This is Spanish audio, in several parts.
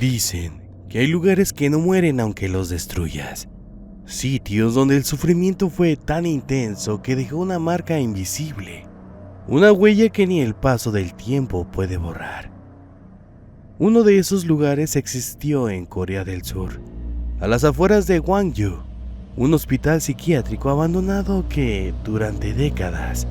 Dicen que hay lugares que no mueren aunque los destruyas. Sitios donde el sufrimiento fue tan intenso que dejó una marca invisible. Una huella que ni el paso del tiempo puede borrar. Uno de esos lugares existió en Corea del Sur, a las afueras de Gwangju, un hospital psiquiátrico abandonado que, durante décadas,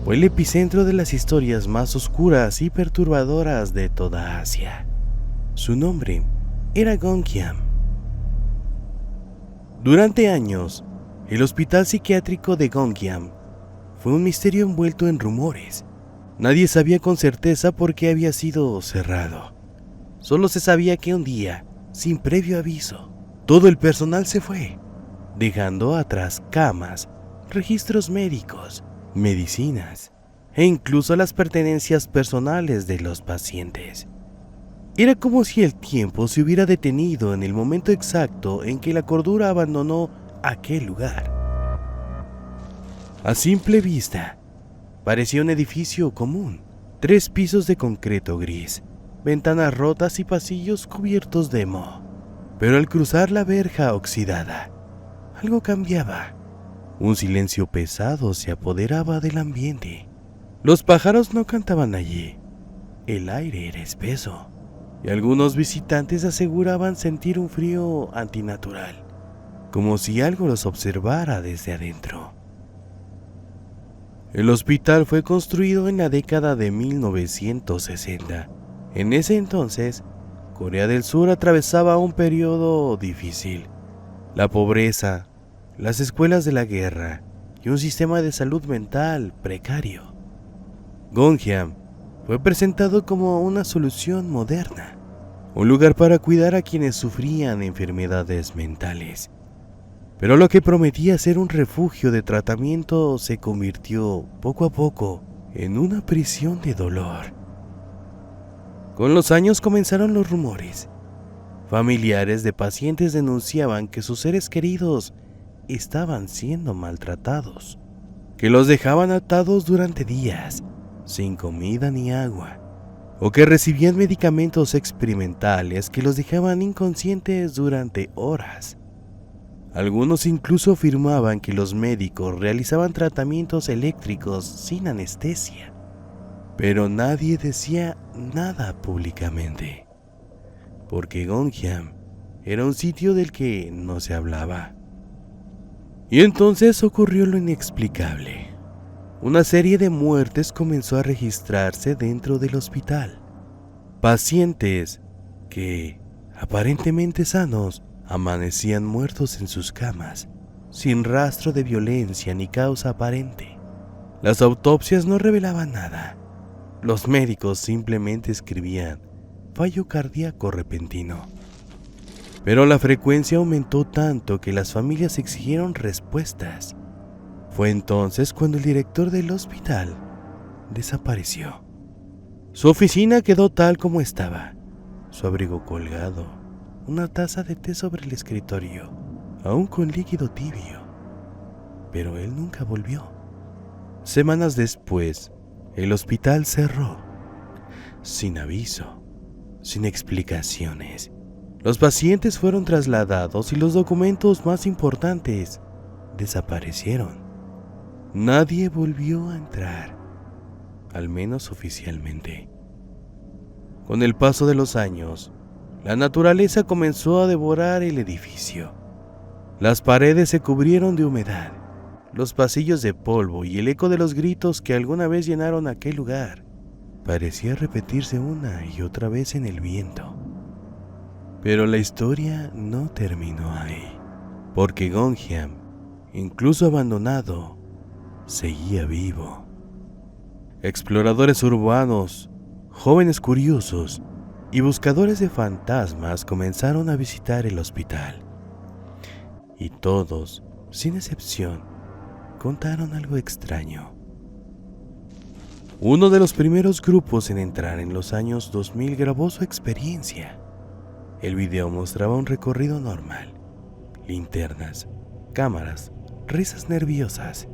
fue el epicentro de las historias más oscuras y perturbadoras de toda Asia. Su nombre era Gongyam. Durante años, el hospital psiquiátrico de Gongyam fue un misterio envuelto en rumores. Nadie sabía con certeza por qué había sido cerrado. Solo se sabía que un día, sin previo aviso, todo el personal se fue, dejando atrás camas, registros médicos, medicinas e incluso las pertenencias personales de los pacientes. Era como si el tiempo se hubiera detenido en el momento exacto en que la cordura abandonó aquel lugar. A simple vista, parecía un edificio común, 3 pisos de concreto gris, ventanas rotas y pasillos cubiertos de moho. Pero al cruzar la verja oxidada, algo cambiaba. Un silencio pesado se apoderaba del ambiente. Los pájaros no cantaban allí. El aire era espeso, y algunos visitantes aseguraban sentir un frío antinatural, como si algo los observara desde adentro. El hospital fue construido en la década de 1960. En ese entonces, Corea del Sur atravesaba un periodo difícil. La pobreza, las escuelas de la guerra y un sistema de salud mental precario. Gongyam fue presentado como una solución moderna, un lugar para cuidar a quienes sufrían enfermedades mentales. Pero lo que prometía ser un refugio de tratamiento se convirtió poco a poco en una prisión de dolor. Con los años comenzaron los rumores. Familiares de pacientes denunciaban que sus seres queridos estaban siendo maltratados, que los dejaban atados durante días, sin comida ni agua, o que recibían medicamentos experimentales que los dejaban inconscientes durante horas. Algunos incluso afirmaban que los médicos realizaban tratamientos eléctricos sin anestesia, pero nadie decía nada públicamente, porque Gongyam era un sitio del que no se hablaba. Y entonces ocurrió lo inexplicable. Una serie de muertes comenzó a registrarse dentro del hospital. Pacientes que, aparentemente sanos, amanecían muertos en sus camas, sin rastro de violencia ni causa aparente. Las autopsias no revelaban nada. Los médicos simplemente escribían fallo cardíaco repentino. Pero la frecuencia aumentó tanto que las familias exigieron respuestas. Fue entonces cuando el director del hospital desapareció. Su oficina quedó tal como estaba, su abrigo colgado, una taza de té sobre el escritorio, aún con líquido tibio. Pero él nunca volvió. Semanas después, el hospital cerró, sin aviso, sin explicaciones. Los pacientes fueron trasladados y los documentos más importantes desaparecieron. Nadie volvió a entrar, al menos oficialmente. Con el paso de los años, la naturaleza comenzó a devorar el edificio. Las paredes se cubrieron de humedad, los pasillos de polvo y el eco de los gritos que alguna vez llenaron aquel lugar parecía repetirse una y otra vez en el viento. Pero la historia no terminó ahí, porque Gongyam, incluso abandonado, seguía vivo. Exploradores urbanos, jóvenes curiosos y buscadores de fantasmas comenzaron a visitar el hospital. Y todos, sin excepción, contaron algo extraño. Uno de los primeros grupos en entrar en los años 2000 grabó su experiencia. El video mostraba un recorrido normal, linternas, cámaras, risas nerviosas,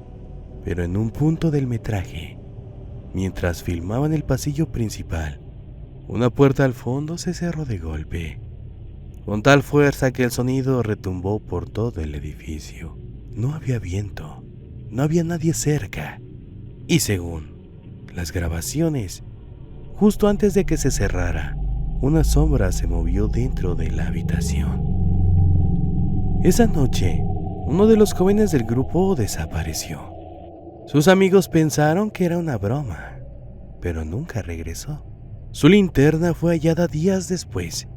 pero en un punto del metraje, mientras filmaban el pasillo principal, una puerta al fondo se cerró de golpe con tal fuerza que el sonido retumbó por todo el edificio. No había viento, no había nadie cerca, y según las grabaciones, justo antes de que se cerrara, una sombra se movió dentro de la habitación. Esa noche, uno de los jóvenes del grupo desapareció. Sus amigos pensaron que era una broma, pero nunca regresó. Su linterna fue hallada días después,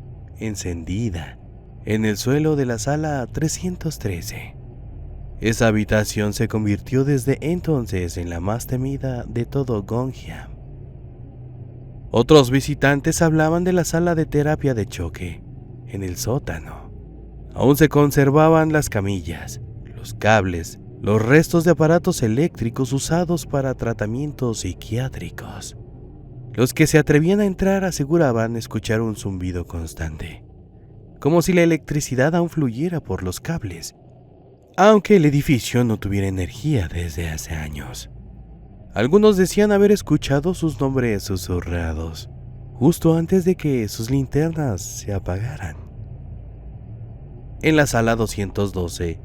encendida, en el suelo de la sala 313. Esa habitación se convirtió desde entonces en la más temida de todo Gonjiam. Otros visitantes hablaban de la sala de terapia de choque, en el sótano. Aún se conservaban las camillas, los cables, los restos de aparatos eléctricos usados para tratamientos psiquiátricos. Los que se atrevían a entrar aseguraban escuchar un zumbido constante, como si la electricidad aún fluyera por los cables, aunque el edificio no tuviera energía desde hace años. Algunos decían haber escuchado sus nombres susurrados, justo antes de que sus linternas se apagaran. En la sala 212,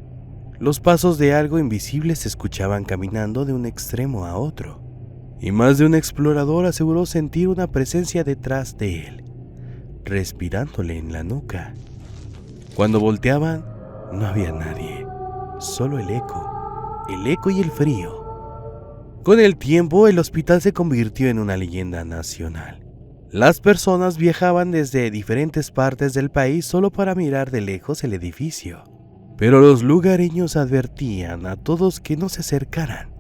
los pasos de algo invisible se escuchaban caminando de un extremo a otro, y más de un explorador aseguró sentir una presencia detrás de él, respirándole en la nuca. Cuando volteaban, no había nadie, solo el eco y el frío. Con el tiempo, el hospital se convirtió en una leyenda nacional. Las personas viajaban desde diferentes partes del país solo para mirar de lejos el edificio. Pero los lugareños advertían a todos que no se acercaran.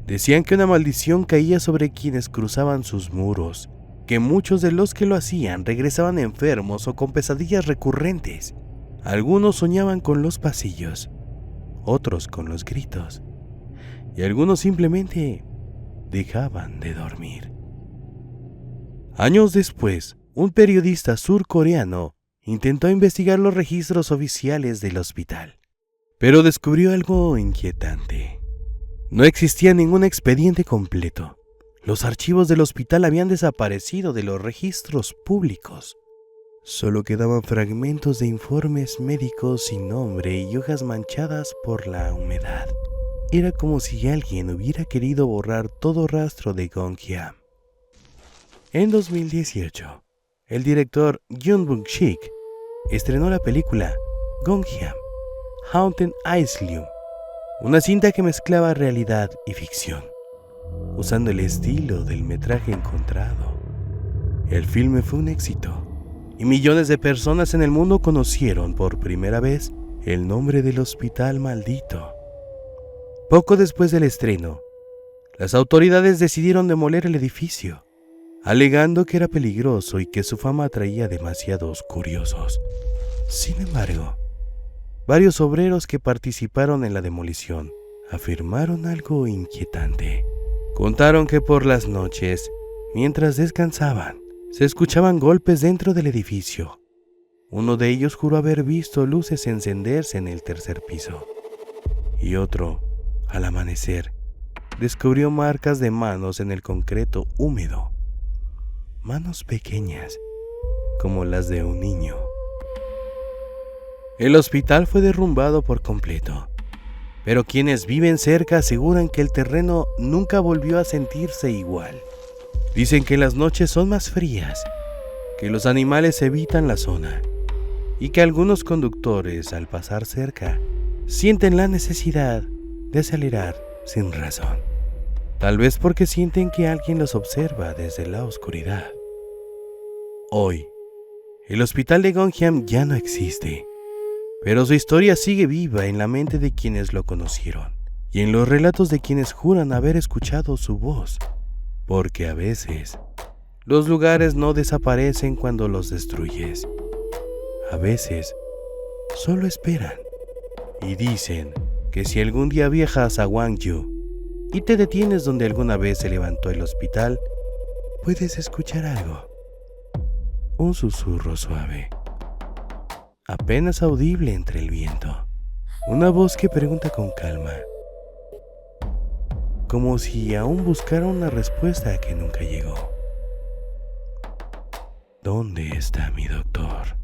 Decían que una maldición caía sobre quienes cruzaban sus muros, que muchos de los que lo hacían regresaban enfermos o con pesadillas recurrentes. Algunos soñaban con los pasillos, otros con los gritos, y algunos simplemente dejaban de dormir. Años después, un periodista surcoreano intentó investigar los registros oficiales del hospital, pero descubrió algo inquietante. No existía ningún expediente completo. Los archivos del hospital habían desaparecido de los registros públicos. Solo quedaban fragmentos de informes médicos sin nombre y hojas manchadas por la humedad. Era como si alguien hubiera querido borrar todo rastro de Gonjiam. En 2018, el director Yoon Buk-sik estrenó la película Gonjiam, Haunted Asylum, una cinta que mezclaba realidad y ficción, usando el estilo del metraje encontrado. El filme fue un éxito, y millones de personas en el mundo conocieron por primera vez el nombre del hospital maldito. Poco después del estreno, las autoridades decidieron demoler el edificio, alegando que era peligroso y que su fama atraía demasiados curiosos. Sin embargo, varios obreros que participaron en la demolición afirmaron algo inquietante. Contaron que por las noches, mientras descansaban, se escuchaban golpes dentro del edificio. Uno de ellos juró haber visto luces encenderse en el tercer piso. Y otro, al amanecer, descubrió marcas de manos en el concreto húmedo. Manos pequeñas, como las de un niño. El hospital fue derrumbado por completo, pero quienes viven cerca aseguran que el terreno nunca volvió a sentirse igual. Dicen que las noches son más frías, que los animales evitan la zona y que algunos conductores, al pasar cerca, sienten la necesidad de acelerar sin razón. Tal vez porque sienten que alguien los observa desde la oscuridad. Hoy, el hospital de Gonjiam ya no existe, pero su historia sigue viva en la mente de quienes lo conocieron y en los relatos de quienes juran haber escuchado su voz, porque a veces los lugares no desaparecen cuando los destruyes. A veces solo esperan y dicen que si algún día viajas a Gwangju y te detienes donde alguna vez se levantó el hospital, puedes escuchar algo, un susurro suave, apenas audible entre el viento, una voz que pregunta con calma, como si aún buscara una respuesta que nunca llegó. ¿Dónde está mi doctor?